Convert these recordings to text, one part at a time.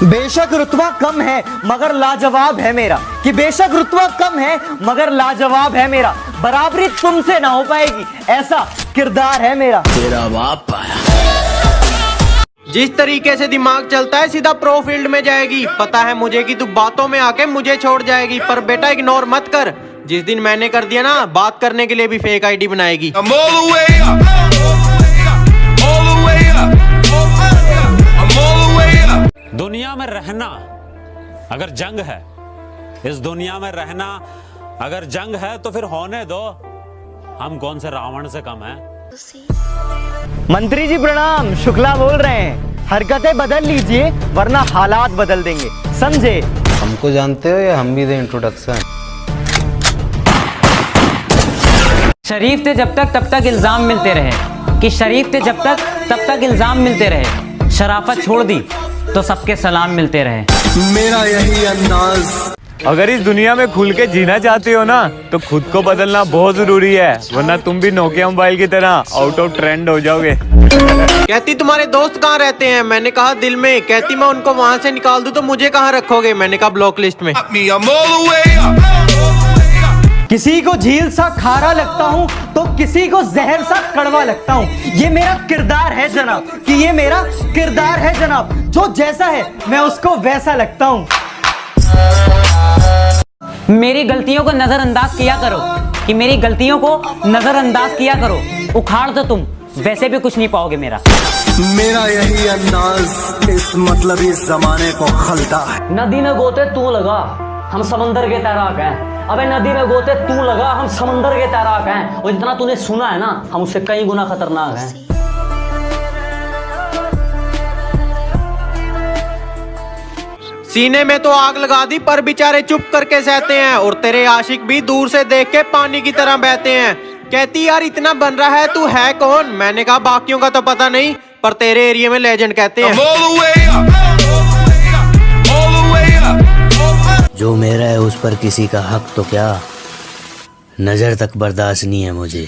बेशक रुतबा कम है मगर लाजवाब है मेरा, कि बेशक रुतबा कम है मगर लाजवाब है मेरा, बराबरी तुमसे ना हो पाएगी ऐसा किरदार है मेरा। तेरा बाप पाया। जिस तरीके से दिमाग चलता है सीधा प्रो फील्ड में जाएगी। पता है मुझे कि तू बातों में आके मुझे छोड़ जाएगी, पर बेटा इग्नोर मत कर। जिस दिन मैंने कर दिया ना, बात करने के लिए भी फेक आईडी बनाएगी। दुनिया में रहना अगर जंग है, इस दुनिया में रहना अगर जंग है तो फिर होने दो, हम कौन से रावण से कम हैं? मंत्री जी प्रणाम, शुक्ला बोल रहे हैं। हरकतें बदल लीजिए वरना हालात बदल देंगे, समझे? हमको जानते हो या हम भी दें इंट्रोडक्शन? शरीफ थे जब तक तब तक इल्जाम मिलते रहे, कि शरीफ थे जब तक तब तक इल्जाम मिलते रहे, शराफत छोड़ दी तो सबके सलाम मिलते रहे। मेरा यही अंदाज। अगर इस दुनिया में खुल के जीना चाहते हो ना तो खुद को बदलना बहुत जरूरी है, वरना तुम भी नोकिया मोबाइल की तरह आउट ऑफ ट्रेंड हो जाओगे। कहती तुम्हारे दोस्त कहाँ रहते हैं? मैंने कहा दिल में। कहती मैं उनको वहाँ से निकाल दूं तो मुझे कहाँ रखोगे? मैंने कहा ब्लॉक लिस्ट में। किसी को झील सा खारा लगता हूँ तो किसी को जहर सा कड़वा लगता हूँ। ये मेरा किरदार है जनाब, कि ये मेरा किरदार है जनाब। जो जैसा है मैं उसको वैसा लगता हूँ। मेरी गलतियों को नजरअंदाज किया करो, कि मेरी गलतियों को नजरअंदाज किया करो। उखाड़ दो तुम, वैसे भी कुछ नहीं पाओगे मेरा। मेरा यही अंदाज इस मतलब इस जमाने को खलता है। नदी न गोते तू लगा, हम समंदर के तैराक हैं। अबे नदी न गोते तू लगा, हम समंदर के तैराक हैं। और जितना तूने सुना है ना, हम उससे कई गुना खतरनाक हैं। सीने में तो आग लगा दी पर बेचारे चुप करके सहते हैं, और तेरे आशिक भी दूर से देख के पानी की तरह बहते हैं। कहती यार इतना बन रहा है, तू है कौन? मैंने कहा बाकियों का तो पता नहीं, पर तेरे एरिया में लेजेंड कहते हैं। जो मेरा है उस पर किसी का हक तो क्या, नजर तक बर्दाश्त नहीं है मुझे।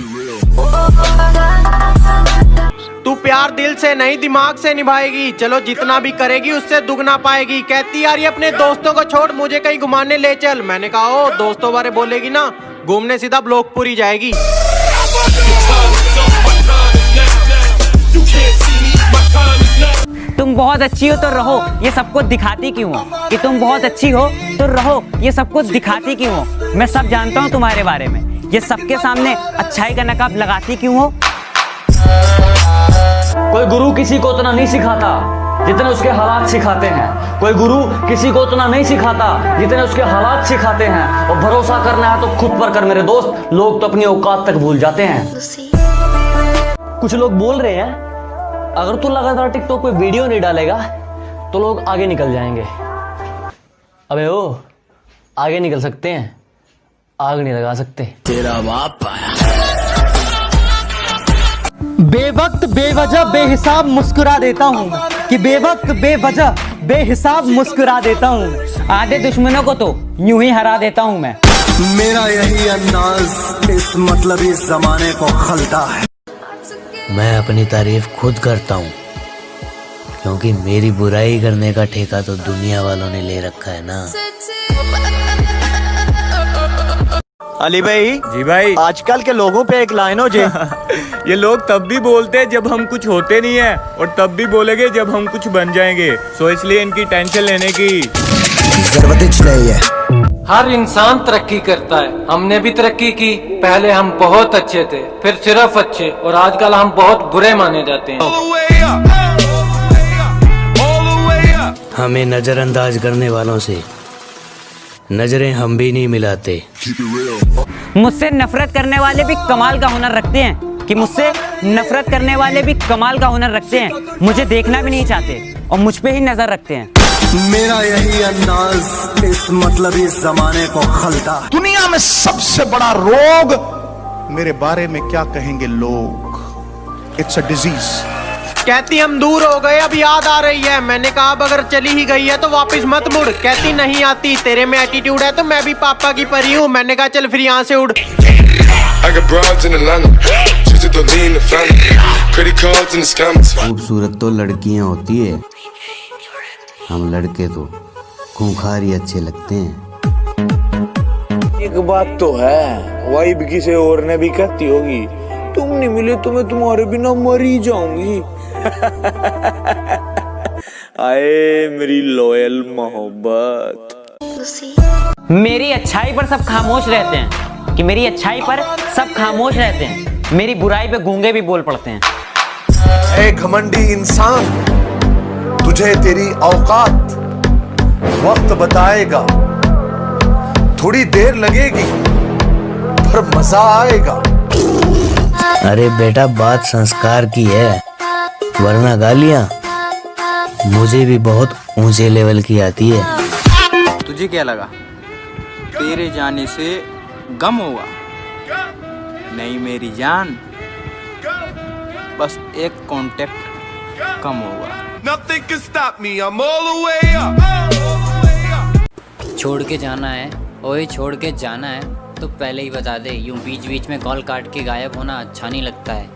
तू प्यार दिल से नहीं दिमाग से निभाएगी, चलो जितना भी करेगी उससे दुगना पाएगी। कहती यार ये अपने दोस्तों को छोड़ मुझे कहीं घुमाने ले चल। मैंने कहा ओ दोस्तों बारे बोलेगी ना, घूमने सीधा ब्लॉकपुरी जाएगी। तुम बहुत अच्छी हो तो रहो, ये सबको दिखाती क्यों हो? कि तुम बहुत अच्छी हो तो रहो, ये सबको दिखाती क्यों हो? मैं सब जानता हूँ तुम्हारे बारे में, ये सबके सामने अच्छाई का नकाब लगाती क्यों हो? कोई गुरु किसी को उतना नहीं सिखाता जितने उसके हालात सिखाते हैं। कोई गुरु किसी को उतना नहीं सिखाता जितने उसके हालात सिखाते हैं। और भरोसा करना है तो खुद पर कर मेरे दोस्त, लोग तो अपनी औकात तक भूल जाते हैं। कुछ लोग बोल रहे हैं अगर तू लगातार टिकटॉक पे वीडियो नहीं डालेगा तो लोग आगे निकल जाएंगे। अबे ओ, आगे निकल सकते हैं, आग नहीं लगा सकते। तेरा बाप पाया। बेवक्त बेवजह बेहिसाब मुस्कुरा देता हूँ, कि बेवक्त बेवजह बेहिसाब मुस्कुरा देता हूँ। आधे दुश्मनों को तो यूं ही हरा देता हूँ मैं। मेरा यही अंदाज इस मतलब इस जमाने को खलता है। मैं अपनी तारीफ खुद करता हूँ, क्योंकि मेरी बुराई करने का ठेका तो दुनिया वालों ने ले रखा है ना। अली भाई। जी भाई। आजकल के लोगों पे एक लाइन हो जे ये लोग तब भी बोलते हैं जब हम कुछ होते नहीं है, और तब भी बोलेंगे जब हम कुछ बन जाएंगे। सो इसलिए इनकी टेंशन लेने की जरूरत नहीं है। हर इंसान तरक्की करता है, हमने भी तरक्की की। पहले हम बहुत अच्छे थे, फिर सिर्फ अच्छे, और आजकल हम बहुत बुरे माने जाते हैं। हमें नजरअंदाज करने वालों से नजरें हम भी नहीं मिलाते। मुझसे नफरत करने वाले भी कमाल का हुनर रखते हैं, कि मुझसे नफरत करने वाले भी कमाल का हुनर रखते हैं। मुझे देखना भी नहीं चाहते और मुझ पे ही नजर रखते हैं। मेरा यही अंदाज इस मतलब इस जमाने को खलता है। दुनिया में सबसे बड़ा रोग मेरे बारे में क्या कहेंगे लोग, इट्स अ डिजीज। कहती हम दूर हो गए अब याद आ रही है। मैंने कहा अब अगर चली ही गई है तो वापस मत मुड़। कहती नहीं आती, तेरे में एटीट्यूड है तो मैं भी पापा की परी हूँ। मैंने कहा चल फिर यहाँ से उड़। खूबसूरत तो लड़कियां होती है, हम लड़के तो खूंखार ही अच्छे लगते हैं। एक बात तो है, वाइब किसी और ने भी कहती होगी, तुम नहीं मिले तो मैं तुम्हारे बिना मर ही जाऊंगी। आए मेरी लॉयल मोहब्बत। मेरी अच्छाई पर सब खामोश रहते हैं, कि मेरी अच्छाई पर सब खामोश रहते हैं, मेरी बुराई पे गूंगे भी बोल पड़ते हैं। ए घमंडी इंसान, तुझे तेरी औकात वक्त बताएगा। थोड़ी देर लगेगी पर मजा आएगा। अरे बेटा बात संस्कार की है, वरना गालियां मुझे भी बहुत ऊंचे लेवल की आती है। तुझे क्या लगा तेरे जाने से गम होगा? नहीं मेरी जान, बस एक कांटेक्ट कम होगा। छोड़ के जाना है, ओए छोड़ के जाना है तो पहले ही बता दे। यूं बीच बीच में कॉल काट के गायब होना अच्छा नहीं लगता है।